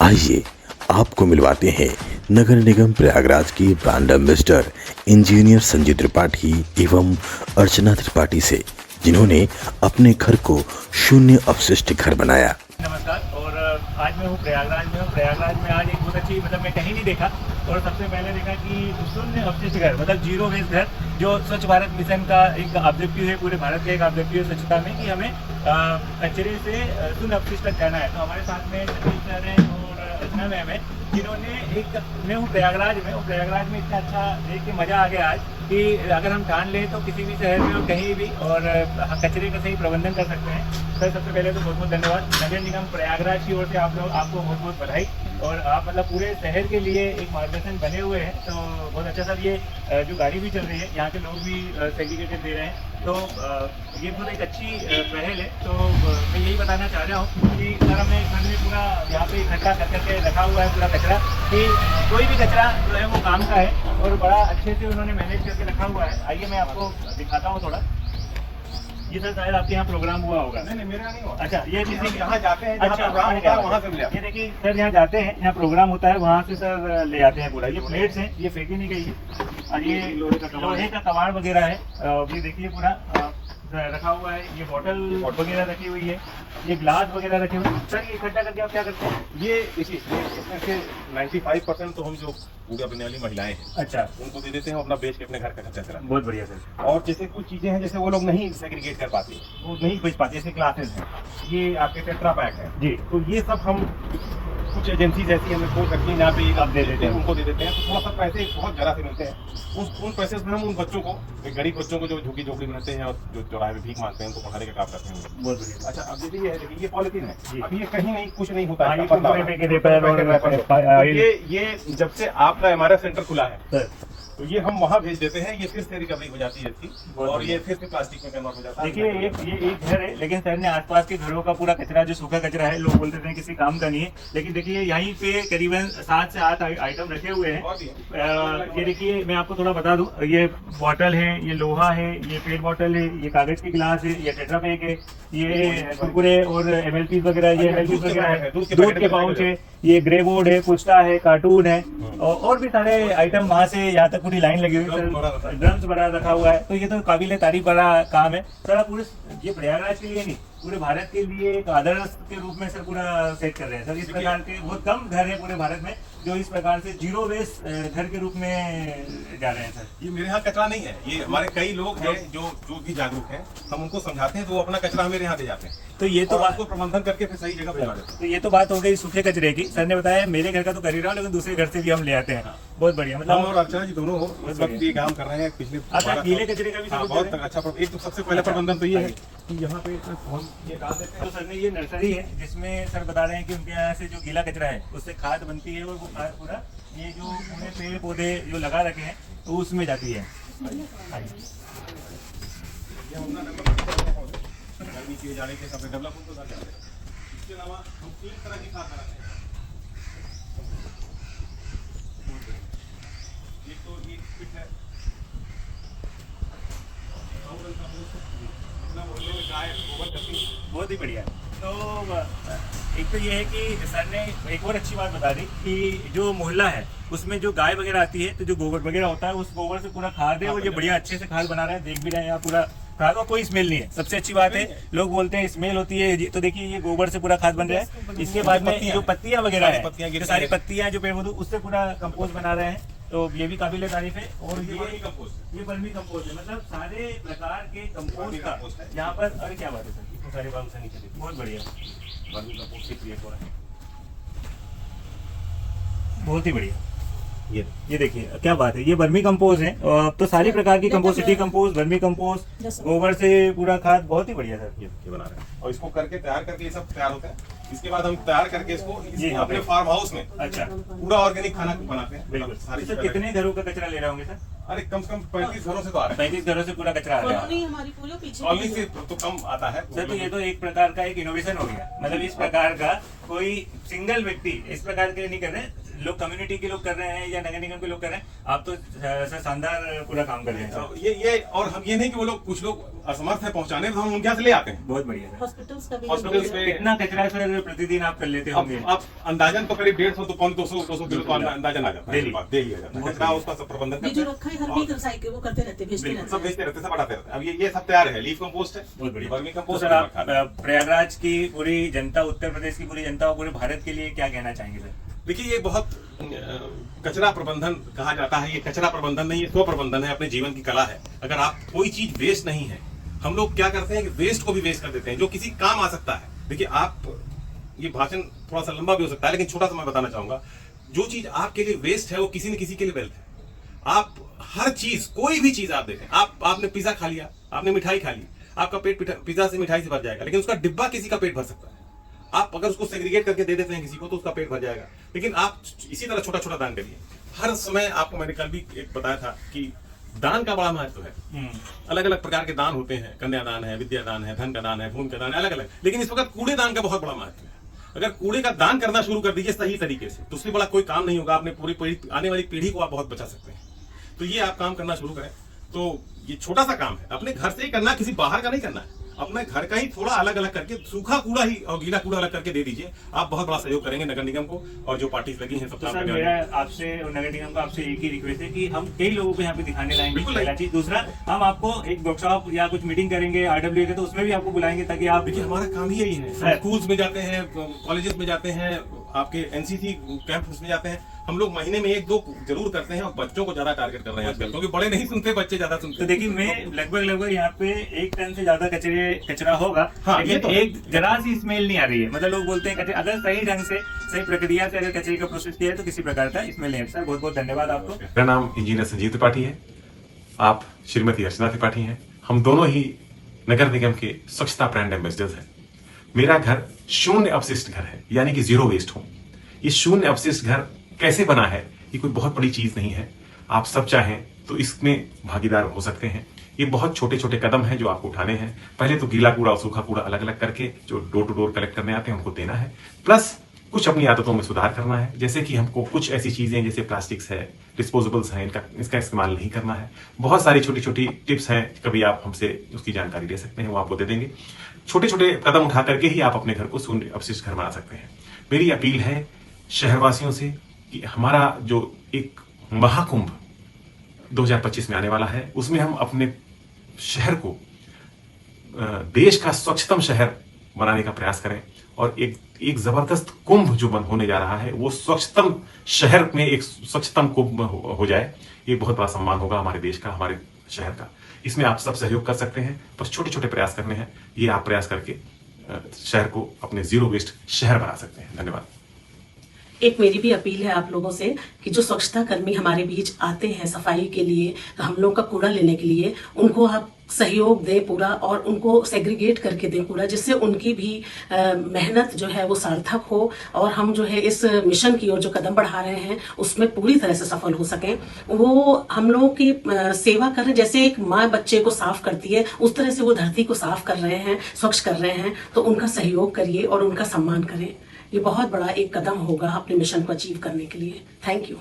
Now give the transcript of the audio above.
आइए आपको मिलवाते हैं नगर निगम प्रयागराज की brand ambassador engineer Sanjay Tripathi एवं अर्चना त्रिपाठी से, जिन्होंने अपने घर को शून्य अपशिष्ट घर बनाया। नमस्कार। और आज मैं हूँ प्रयागराज में। प्रयागराज में आज एक बहुत अच्छी मैं कहीं नहीं देखा और सबसे पहले देखा कि शून्य अपशिष्ट घर मतलब जीरो वेस्ट घर, जो स्वच्छ भारत मिशन का एक ऑब्जेक्टिव है, पूरे भारत का एक ऑब्जेक्टिव है स्वच्छता में कि हमें कचरे से शून्य अपशिष्ट तक जाना है। तो हमारे साथ में सतीश सर हैं और अर्चना मैम है, जिन्होंने मैं हूँ प्रयागराज में, और प्रयागराज में इतना अच्छा देख के मज़ा आ गया आज कि अगर हम ठान लें तो किसी भी शहर में और कहीं भी और कचरे का सही प्रबंधन कर सकते हैं। सर सबसे पहले तो बहुत बहुत धन्यवाद। नगर निगम प्रयागराज की ओर से आपको बहुत बहुत बधाई, और आप मतलब पूरे शहर के लिए एक मार्गदर्शन बने हुए हैं। तो बहुत अच्छा सर। ये जो गाड़ी भी चल रही है, यहाँ के लोग भी सेग्रीगेटेड दे रहे हैं, तो ये बहुत एक अच्छी पहल है। तो मैं यही बताना चाह रहा हूँ कि सर हमने घर में पूरा यहाँ पे इकट्ठा करके रखा हुआ है पूरा कचरा, कि कोई भी कचरा जो है वो काम का है और बड़ा अच्छे से उन्होंने मैनेज करके रखा हुआ है। आइए मैं आपको दिखाता हूँ थोड़ा। ये सर शायद आपके यहाँ प्रोग्राम हुआ होगा। नहीं मेरे यहाँ नहीं हुआ। अच्छा, ये किसी यहाँ जाते हैं, अच्छा प्रोग्राम होता है वहाँ से ले आते हैं। ये देखिए सर, यहाँ जाते हैं, यहाँ प्रोग्राम होता है, वहाँ से सर ले आते हैं पूरा। ये प्लेट्स हैं, ये फेंकी नहीं गई है, और ये लोहे का कबाड़ वगैरह है। ये देखिए पूरा रखा हुआ है। ये बॉटल वगैरह रखी हुई है, ये ग्लास वगैरह रखे हुए हैं। सर ये इकट्ठा करके आप क्या करते हैं? ये इसमें से 95% तो हम जो पूजा बनने वाली महिलाएं हैं, अच्छा, उनको दे देते हैं, अपना बेच के अपने घर का कचरा। बहुत बढ़िया सर। और जैसे कुछ चीजें हैं जैसे वो लोग नहीं सेग्रीगेट कर पाते, वो नहीं बेच पाते, जैसे ग्लासेस हैं, ये आपके टेट्रा पैक है जी, तो ये सब हम कुछ एजेंसीज ऐसी हमें खोल रखती हैं, यहाँ पे आप दे देते हैं, उनको दे देते हैं। तो थोड़ा सा पैसे बहुत जरा से मिलते हैं। उन पैसे से हम उन बच्चों को, गरीब बच्चों को जो झुग्गी झोपड़ी बनाते हैं और जो चौराहे में भीख मांगते हैं, उनको पढ़ाने का काम करते हैं। बहुत बढ़िया। अच्छा, अब जैसे ये है, देखिए ये पॉलिथीन है, अब ये कहीं नहीं कुछ नहीं होता है। ये जब से आपका MRF सेंटर खुला है तो ये हम वहाँ भेज देते हैं, ये फिर से रिकवरी हो जाती है इसकी, और ये फिर से प्लास्टिक में कन्वर्ट हो जाता है। देखिए ये एक घर है, लेकिन सर ने आसपास के घरों का पूरा कचरा, जो सूखा कचरा है, लोग बोलते थे किसी काम का नहीं है, लेकिन देखिए यहीं पे करीबन 7 से 8 आइटम रखे हुए हैं। ये देखिए मैं आपको थोड़ा बता दूं, ये बॉटल है, ये लोहा है, ये पेट बॉटल है, ये कागज की गिलास है, ये टेट्रा पैक है, ये कुरकुरे और MLP वगैरह, ये MLP वगैरह है, दूध के पाउच है, ये ग्रे बोर्ड है, पुस्ता है, कार्टून है, और भी सारे आइटम वहाँ से यहाँ तक पूरी लाइन लगी हुई है। ड्रम्स बड़ा रखा हुआ है। तो ये तो काबिल तारीफ बड़ा काम है सर। पूरे ये प्रयागराज के लिए नहीं, पूरे भारत के लिए एक आदर्श के रूप में सर पूरा सेट कर रहे हैं सर। इस प्रकार के बहुत कम घर है पूरे भारत में जो इस प्रकार से जीरो वेस्ट घर के रूप में जा रहे हैं सर। ये मेरे यहाँ कचरा नहीं है, ये हमारे कई लोग हैं जो भी जागरूक हैं, हम उनको समझाते हैं तो वो अपना कचरा मेरे यहाँ दे जाते हैं। तो ये तो बात को प्रबंधन करके फिर सही जगह भिजवा देते हैं। तो ये तो बात हो गई सूखे कचरे की। सर ने बताया मेरे घर का तो कर ही रहा हूँ, लेकिन दूसरे घर से भी हम ले आते हैं। बहुत बढ़िया। मतलब हम और अर्चना जी दोनों इस वक्त ये काम कर रहे हैं पिछले। अच्छा, गीले कचरे का भी बहुत अच्छा। एक तो सबसे पहले प्रबंधन तो ये है कि यहाँ पे हम ये डाल देते हैं। तो सर ने ये नर्सरी है, जिसमें सर बता रहे हैं कि उनके यहाँ से जो गीला कचरा है उससे खाद बनती है, और वो खाद पूरा ये जो पूरे पेड़ पौधे जो लगा रखे हैं तो उसमें जाती है। जाने के सब डेवलपमेंट तो इसके अलावा हम 3 तरह की खाद बनाते हैं। एक तो ये फिट है, गाय गोबर करती है। बहुत ही बढ़िया। तो एक तो ये है कि सर ने एक और अच्छी बात बता दी कि जो मोहल्ला है उसमें जो गाय वगैरह आती है, तो जो गोबर वगैरह होता है उस गोबर से पूरा खाद है, और ये बढ़िया अच्छे से खाद बना रहे हैं। देख भी रहे हैं यहाँ पूरा खाद, और कोई स्मेल नहीं है। सबसे अच्छी बात है, लोग बोलते हैं स्मेल होती है, तो देखिए ये गोबर से पूरा खाद बन रहा है। इसके बाद में जो पत्तियां वगैरह है, जो सारी पत्तियां जो पेड़ पौधे, उससे पूरा कंपोस्ट बना रहे हैं। तो ये भी काबिल तारीफ है। और ये वर्मी कंपोस्ट है, मतलब सारे प्रकार के कंपोस्ट का यहाँ पर। अरे क्या बात है सर, इतने सारे बाल से नीचे, बहुत बढ़िया। वर्मी कंपोस्ट क्रिएट हो रहा है, बहुत ही बढ़िया। ये देखिए क्या बात है, ये वर्मी कंपोस्ट है। तो सारी प्रकार की compost, city compost, vermi compost, गोबर से पूरा खाद, बहुत ही बढ़िया सर। ये बना रहे हैं, और इसको करके तैयार करके ये सब तैयार होता है। इसके बाद हम तैयार करके इसको अपने फार्म हाउस में अच्छा पूरा ऑर्गेनिक खाना बनाते हैं। बिल्कुल। सर कितने घरों का कचरा ले रहे होंगे सर? अरे कम से कम 35 घरों से तो आ रहा है। 35 घरों से पूरा कचरा आ रहा है। कॉलोनी से तो कम आता है सर। तो ये तो एक प्रकार का एक इनोवेशन हो गया, मतलब इस प्रकार का कोई सिंगल व्यक्ति इस प्रकार के नहीं कर रहे, लोग कम्युनिटी के लोग कर रहे हैं या नगर निगम के लोग कर रहे हैं, आप तो सर शानदार पूरा काम कर रहे हैं तो ये और हम ये नहीं कि वो लोग कुछ लोग असमर्थ है पहुंचाने, तो हम उनके यहाँ से ले आते हैं। बहुत बढ़िया सर। हॉस्पिटल्स पे कितना कचरा सर प्रतिदिन आप कर लेते होंगे? आप अंदाजन तो करीब 150 तो 200 किलो तो अंदाजन आ जाता है, दे लिया जाता है कचरा, उसका सब प्रबंधन करते जो हैं, रखा है हर वीक रिसाइकिल वो करते रहते हैं, भेजते रहते सब बेचते रहते हैं, सब हटाते रहते हैं। अब ये सब तैयार है, लीफ कंपोस्ट है, बहुत बढ़िया। वर्मी तो कंपोस्ट सर आप प्रयागराज की पूरी जनता, उत्तर प्रदेश की पूरी जनता और पूरे भारत के लिए क्या कहना चाहेंगे सर? देखिए ये बहुत कचरा प्रबंधन कहा जाता है, ये कचरा प्रबंधन नहीं, ये स्व प्रबंधन है, अपने जीवन की कला है। अगर आप कोई चीज वेस्ट नहीं है, हम लोग क्या करते हैं कि वेस्ट को भी वेस्ट कर देते हैं जो किसी काम आ सकता है। देखिए आप, ये भाषण थोड़ा सा लंबा भी हो सकता है, लेकिन छोटा सा मैं बताना चाहूंगा, जो चीज आपके लिए वेस्ट है वो किसी न किसी के लिए वेल्थ है। आप हर चीज, कोई भी चीज आप देखें, आपने पिज्जा खा लिया, आपने मिठाई खा ली, आपका पेट पिज्जा से मिठाई से भर जाएगा, लेकिन उसका डिब्बा किसी का पेट भर सकता है। आप अगर उसको सेग्रीगेट करके दे देते हैं किसी को तो उसका पेट भर जाएगा। लेकिन आप इसी तरह छोटा छोटा दान करिए। हर समय आपको मैंने कल भी एक बताया था कि दान का बड़ा महत्व है। अलग अलग प्रकार के दान होते हैं, कन्यादान है, विद्यादान है, धन का दान है, खून का दान है, अलग अलग। लेकिन इस वक्त कूड़ेदान का बहुत बड़ा महत्व है। अगर कूड़े का दान करना शुरू कर दीजिए सही तरीके से, तो उससे बड़ा कोई काम नहीं होगा। आपने पूरी आने वाली पीढ़ी को आप बहुत बचा सकते हैं। तो ये आप काम करना शुरू करें। तो ये छोटा सा काम है, अपने घर से ही करना, किसी बाहर का नहीं करना है। अपने घर का ही थोड़ा अलग अलग करके, सूखा कूड़ा ही और गीला कूड़ा अलग करके दे दीजिए। आप बहुत बड़ा सहयोग करेंगे नगर निगम को और जो पार्टीज लगी हैं सब। तो सर मेरा आपसे और नगर निगम का आपसे एक ही रिक्वेस्ट है कि हम कई लोगों को यहाँ पे दिखाने लाएंगे पहला चीज। दूसरा, हम आपको एक वर्कशॉप या कुछ मीटिंग करेंगे RWA के, तो उसमें भी आपको बुलाएंगे ताकि आप, देखिए हमारा काम ही यही है। स्कूल्स में जाते हैं, कॉलेजेस में जाते हैं, आपके NCC कैंप्स में जाते हैं। हम लोग महीने में 1-2 जरूर करते हैं और बच्चों को ज्यादा टारगेट कर रहे हैं आजकल, क्योंकि बड़े नहीं सुनते, बच्चे ज्यादा सुनते। तो देखिए मैं लगभग यहाँ पे 1 टन से ज्यादा कचरा होगा, हाँ, लेकिन तो एक जरा सी स्मेल नहीं आ रही है। मतलब लोग बोलते हैं कचरा, अगर सही ढंग से सही प्रक्रिया से अगर कचरे का प्रोसेस किया है तो किसी प्रकार का स्मेल नहीं है। सर बहुत बहुत धन्यवाद आपको। मेरा नाम इंजीनियर संजीव त्रिपाठी है, आप श्रीमती अर्चना त्रिपाठी हैं। हम दोनों ही नगर निगम के स्वच्छता ब्रांड एम्बेसडर्स हैं। मेरा घर शून्य अपशिष्ट घर है, यानी कि 0 वेस्ट होम। ये शून्य अपशिष्ट घर कैसे बना है, ये कोई बहुत बड़ी चीज नहीं है। आप सब चाहें तो इसमें भागीदार हो सकते हैं। ये बहुत छोटे छोटे कदम हैं जो आपको उठाने हैं। पहले तो गीला कूड़ा और सूखा कूड़ा अलग अलग करके जो डोर टू डोर कलेक्ट करने आते हैं उनको देना है, प्लस कुछ अपनी आदतों में सुधार करना है। जैसे कि हमको कुछ ऐसी चीजें जैसे प्लास्टिक्स है, डिस्पोजेबल्स हैं, इसका इस्तेमाल नहीं करना है। बहुत सारी छोटी छोटी टिप्स हैं, कभी आप हमसे उसकी जानकारी ले सकते हैं, वो आपको दे देंगे। छोटे छोटे कदम उठा करके ही आप अपने घर को शून्य अपशिष्ट घर बना सकते हैं। मेरी अपील है शहरवासियों से कि हमारा जो एक महाकुंभ 2025 में आने वाला है, उसमें हम अपने शहर को देश का स्वच्छतम शहर बनाने का प्रयास करें और एक जबरदस्त कुंभ जो होने जा रहा है वो स्वच्छतम शहर में एक स्वच्छतम कुंभ हो जाए। ये बहुत बड़ा सम्मान होगा हमारे देश का, हमारे शहर का। इसमें आप सब सहयोग कर सकते हैं, बस छोटे छोटे प्रयास करने हैं। ये आप प्रयास करके शहर को अपने 0 वेस्ट शहर बना सकते हैं। धन्यवाद। एक मेरी भी अपील है आप लोगों से कि जो स्वच्छता कर्मी हमारे बीच आते हैं सफाई के लिए, हम लोग का कूड़ा लेने के लिए, उनको आप सहयोग दें पूरा और उनको सेग्रीगेट करके दें पूरा, जिससे उनकी भी मेहनत जो है वो सार्थक हो और हम जो है इस मिशन की ओर जो कदम बढ़ा रहे हैं उसमें पूरी तरह से सफल हो सकें। वो हम लोगों की सेवा कर रहे हैं, जैसे एक माँ बच्चे को साफ करती है उस तरह से वो धरती को साफ कर रहे हैं, स्वच्छ कर रहे हैं। तो उनका सहयोग करिए और उनका सम्मान करें। ये बहुत बड़ा एक कदम होगा अपने मिशन को अचीव करने के लिए। Thank you.